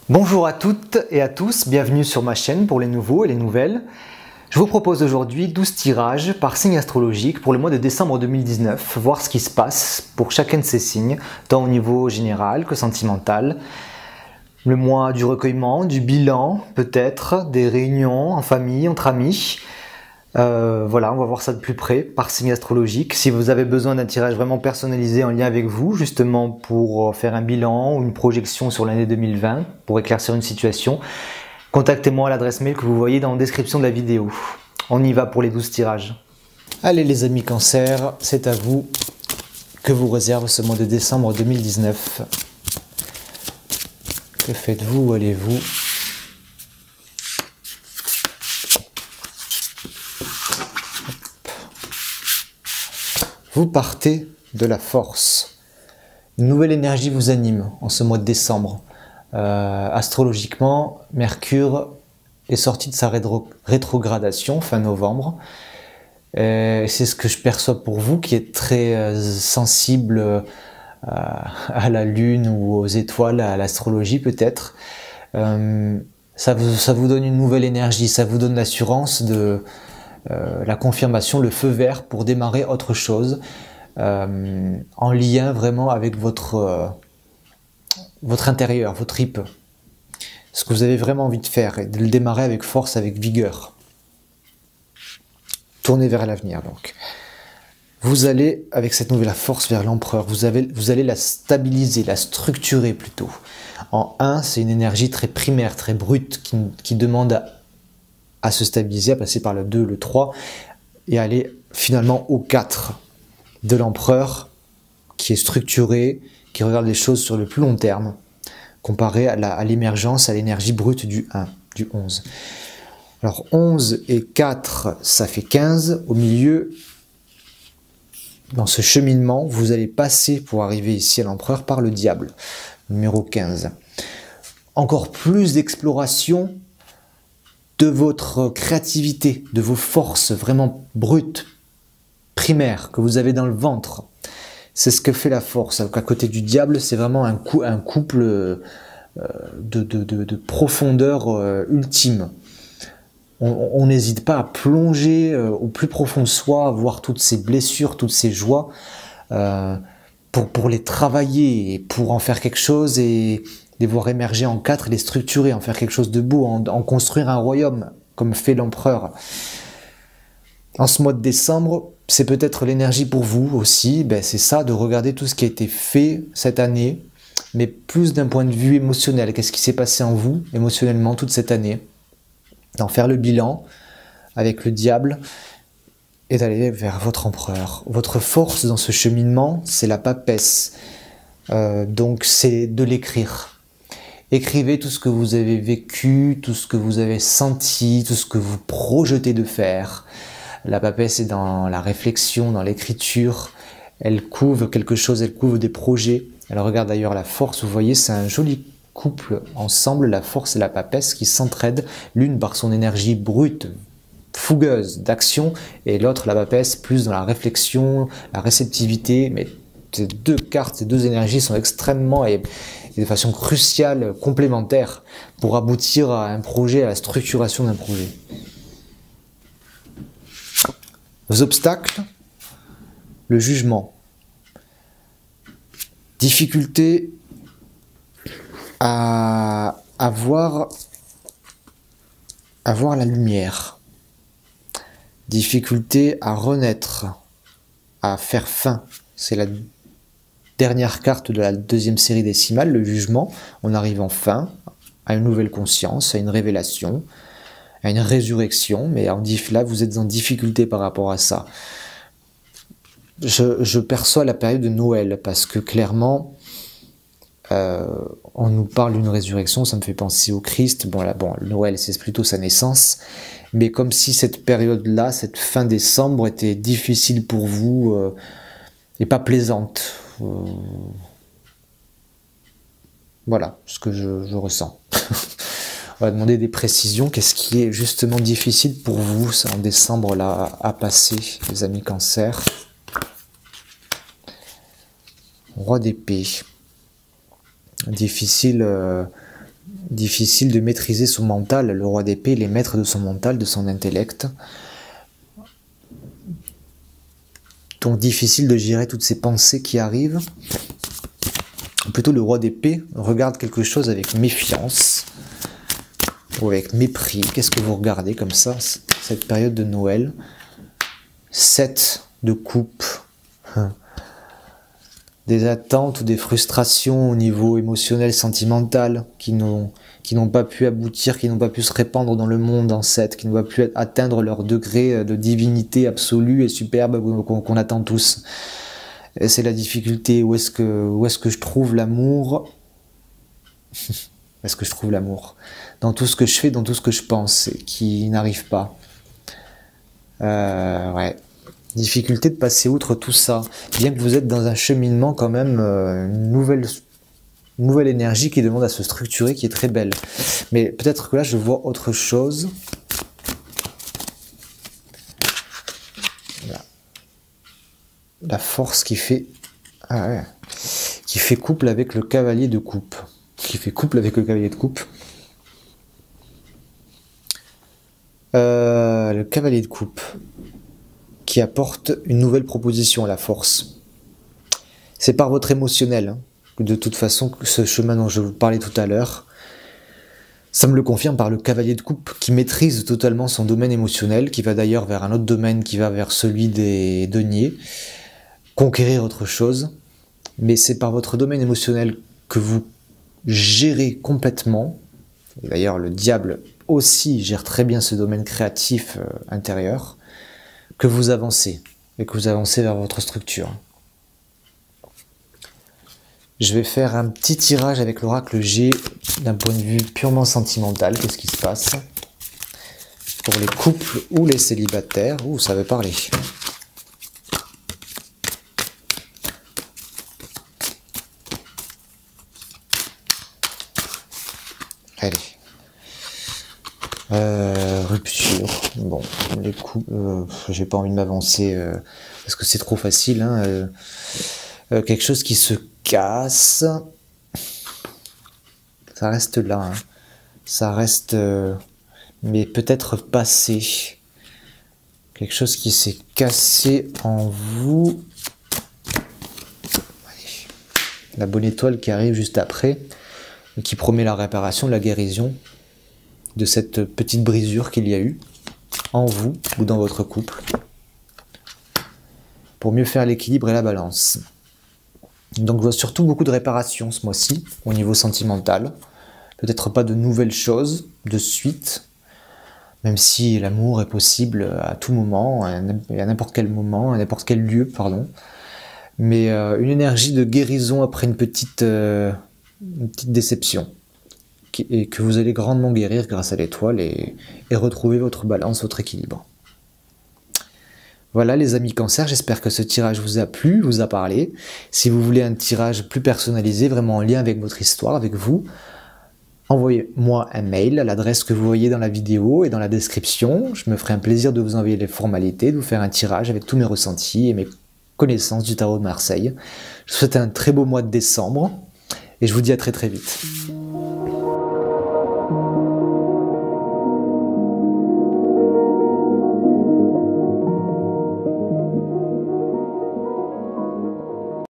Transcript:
Bonjour à toutes et à tous, bienvenue sur ma chaîne pour les nouveaux et les nouvelles. Je vous propose aujourd'hui 12 tirages par signe astrologique pour le mois de décembre 2019, voir ce qui se passe pour chacun de ces signes, tant au niveau général que sentimental. Le mois du recueillement, du bilan, peut-être, des réunions en famille, entre amis. Voilà, on va voir ça de plus près par signe astrologique. Si vous avez besoin d'un tirage vraiment personnalisé en lien avec vous, justement pour faire un bilan ou une projection sur l'année 2020, pour éclaircir une situation, contactez-moi à l'adresse mail que vous voyez dans la description de la vidéo. On y va pour les 12 tirages. Allez les amis Cancer, c'est à vous que vous réserve ce mois de décembre 2019. Que faites-vous, où allez-vous ? Vous partez de la force. Une nouvelle énergie vous anime en ce mois de décembre. Astrologiquement, Mercure est sorti de sa rétrogradation fin novembre. C'est ce que je perçois pour vous qui êtes très sensible à la Lune ou aux étoiles, à l'astrologie peut-être. Ça vous donne une nouvelle énergie, ça vous donne l'assurance de la confirmation, le feu vert pour démarrer autre chose en lien vraiment avec votre intérieur, votre tripes. Ce que vous avez vraiment envie de faire et de le démarrer avec force, avec vigueur. Tournez vers l'avenir donc. Vous allez avec cette nouvelle force vers l'empereur, vous allez la stabiliser, la structurer plutôt. En 1, c'est une énergie très primaire, très brute qui demande à se stabiliser, à passer par le 2, le 3 et aller finalement au 4 de l'empereur qui est structuré, qui regarde les choses sur le plus long terme comparé à l'émergence, à l'énergie brute du 1, du 11. Alors 11 et 4, ça fait 15. Au milieu, dans ce cheminement, vous allez passer pour arriver ici à l'empereur par le diable, numéro 15. Encore plus d'exploration de votre créativité, de vos forces vraiment brutes, primaires, que vous avez dans le ventre. C'est ce que fait la force. Alors qu'à côté du diable, c'est vraiment un couple de profondeur ultime. On n'hésite pas à plonger au plus profond de soi, à voir toutes ces blessures, toutes ces joies, pour les travailler et pour en faire quelque chose et les voir émerger en 4 et les structurer, en faire quelque chose de beau, en construire un royaume, comme fait l'empereur. En ce mois de décembre, c'est peut-être l'énergie pour vous aussi, c'est ça, de regarder tout ce qui a été fait cette année, mais plus d'un point de vue émotionnel. Qu'est-ce qui s'est passé en vous, émotionnellement, toute cette année ? D'en faire le bilan avec le diable et d'aller vers votre empereur. Votre force dans ce cheminement, c'est la papesse. Donc c'est de l'écrire. Écrivez tout ce que vous avez vécu, tout ce que vous avez senti, tout ce que vous projetez de faire. La papesse est dans la réflexion, dans l'écriture. Elle couvre quelque chose, elle couvre des projets. Elle regarde d'ailleurs la force, vous voyez, c'est un joli couple ensemble, la force et la papesse qui s'entraident, l'une par son énergie brute, fougueuse d'action, et l'autre, la papesse, plus dans la réflexion, la réceptivité. Mais ces deux cartes, ces deux énergies sont extrêmement et de façon cruciale, complémentaires pour aboutir à un projet, à la structuration d'un projet. Vos obstacles, le jugement, difficulté à voir la lumière, difficulté à renaître, à faire fin. C'est la dernière carte de la deuxième série décimale, le jugement. On arrive enfin à une nouvelle conscience, à une révélation, à une résurrection, mais là vous êtes en difficulté par rapport à ça. Je perçois la période de Noël parce que clairement on nous parle d'une résurrection, ça me fait penser au Christ. Noël c'est plutôt sa naissance, mais comme si cette période-là, cette fin décembre était difficile pour vous et pas plaisante. Voilà ce que je ressens. On va demander des précisions. Qu'est-ce qui est justement difficile pour vous en décembre là à passer, les amis Cancer? Roi d'épée. Difficile de maîtriser son mental. Le roi d'épée, il est maître de son mental, de son intellect. Donc difficile de gérer toutes ces pensées qui arrivent. Plutôt le roi d'épée regarde quelque chose avec méfiance ou avec mépris. Qu'est-ce que vous regardez comme ça, cette période de Noël? 7 de coupe. Des attentes ou des frustrations au niveau émotionnel, sentimental, qui n'ont pas pu aboutir, qui n'ont pas pu se répandre dans le monde en 7, qui n'ont pas pu atteindre leur degré de divinité absolue et superbe qu'on attend tous. Et c'est la difficulté. Où est-ce que je trouve l'amour? Où est-ce que je trouve l'amour? Dans tout ce que je fais, dans tout ce que je pense, et qui n'arrive pas. Ouais. Difficulté de passer outre tout ça, bien que vous êtes dans un cheminement quand même, une nouvelle énergie qui demande à se structurer, qui est très belle. Mais peut-être que là je vois autre chose. Voilà. La force qui fait, qui fait couple avec le cavalier de coupe. Qui fait couple avec le cavalier de coupe. Le cavalier de coupe. Qui apporte une nouvelle proposition à la force. C'est par votre émotionnel, hein, de toute façon, ce chemin dont je vous parlais tout à l'heure, ça me le confirme par le cavalier de coupe qui maîtrise totalement son domaine émotionnel, qui va d'ailleurs vers un autre domaine, qui va vers celui des deniers, conquérir autre chose, mais c'est par votre domaine émotionnel que vous gérez complètement, et d'ailleurs le diable aussi gère très bien ce domaine créatif intérieur, que vous avancez, et que vous avancez vers votre structure. Je vais faire un petit tirage avec l'oracle G d'un point de vue purement sentimental. Qu'est-ce qui se passe pour les couples ou les célibataires? Ouh, ça veut parler. Allez. Rupture. Bon, les coups, j'ai pas envie de m'avancer parce que c'est trop facile. Hein, quelque chose qui se casse. Ça reste là. Hein. Ça reste, mais peut-être passé. Quelque chose qui s'est cassé en vous. Allez. La bonne étoile qui arrive juste après et qui promet la réparation, la guérison de cette petite brisure qu'il y a eu en vous ou dans votre couple pour mieux faire l'équilibre et la balance. Donc je vois surtout beaucoup de réparations ce mois-ci au niveau sentimental, peut-être pas de nouvelles choses de suite, même si l'amour est possible à tout moment, à n'importe quel moment, à n'importe quel lieu, pardon, mais une énergie de guérison après une petite déception. Et que vous allez grandement guérir grâce à l'étoile et retrouver votre balance, votre équilibre. Voilà les amis Cancer, j'espère que ce tirage vous a plu, vous a parlé. Si vous voulez un tirage plus personnalisé, vraiment en lien avec votre histoire, avec vous, envoyez-moi un mail à l'adresse que vous voyez dans la vidéo et dans la description. Je me ferai un plaisir de vous envoyer les formalités, de vous faire un tirage avec tous mes ressentis et mes connaissances du tarot de Marseille. Je vous souhaite un très beau mois de décembre et je vous dis à très très vite.